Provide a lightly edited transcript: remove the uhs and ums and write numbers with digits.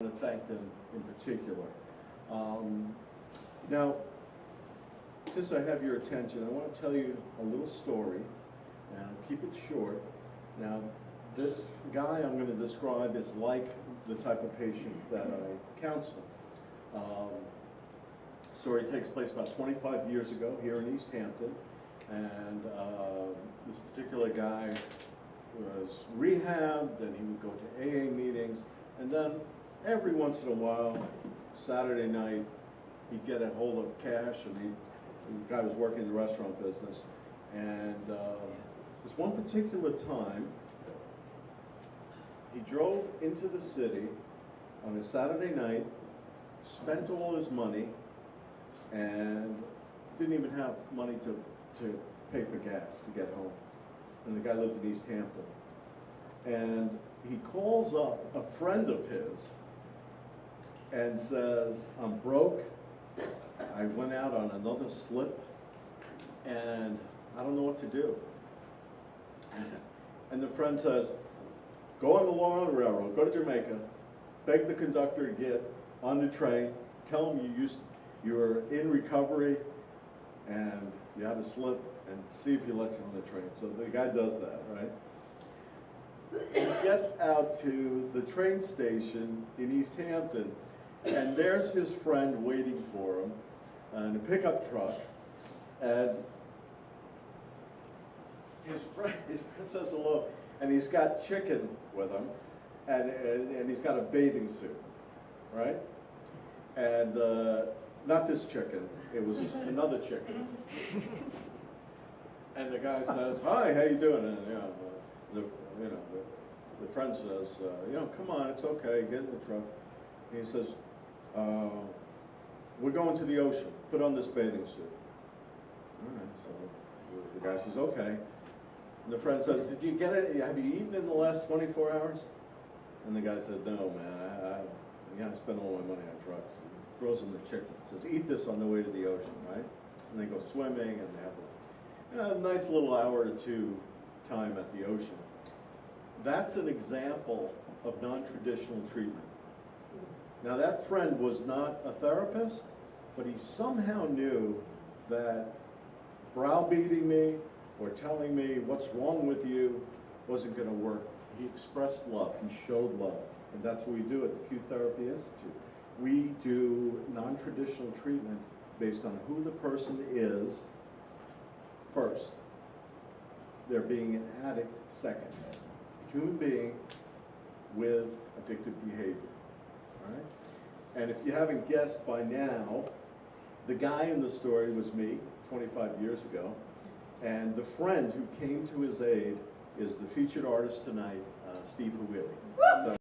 I want to thank them in particular. Now, since I have your attention, I want to tell you a little story, and I'll keep it short. Now, this guy I'm going to describe is like the type of patient that I counsel. Story takes place about 25 years ago here in East Hampton, and this particular guy was rehabbed, and he would go to AA meetings, and then every once in a while, Saturday night, he'd get a hold of cash, and the guy was working in the restaurant business, and this one particular time, he drove into the city on a Saturday night, spent all his money, and didn't even have money to pay for gas to get home. And the guy lived in East Hampton. And he calls up a friend of his and says, I'm broke, I went out on another slip, and I don't know what to do. And the friend says, go on the Long Island Railroad, go to Jamaica, beg the conductor to get on the train, tell him you were in recovery and you had a slip, and see if he lets you on the train. So the guy does that, right? He gets out to the train station in East Hampton, and there's his friend waiting for him in a pickup truck, and his friend says hello, and he's got chicken with him, and he's got a bathing suit, right? And not this chicken, it was another chicken. And the guy says, hi, how you doing? And the friend says, come on, it's okay, get in the truck. And he says, we're going to the ocean, put on this bathing suit. All right, so the guy says, okay. And the friend says, did you get it? Have you eaten in the last 24 hours? And the guy said, no, man, I gotta spend all my money on drugs. He throws him the chicken, says, eat this on the way to the ocean, right? And they go swimming, and they have a nice little hour or two time at the ocean. That's an example of non-traditional treatment. Now, that friend was not a therapist, but he somehow knew that browbeating me or telling me what's wrong with you wasn't going to work. He expressed love, he showed love, and that's what we do at the Q Therapy Institute. We do non-traditional treatment based on who the person is first. They're being an addict second. Human being with addictive behavior, all right? And if you haven't guessed by now, the guy in the story was me 25 years ago, and the friend who came to his aid is the featured artist tonight, Steve Huili.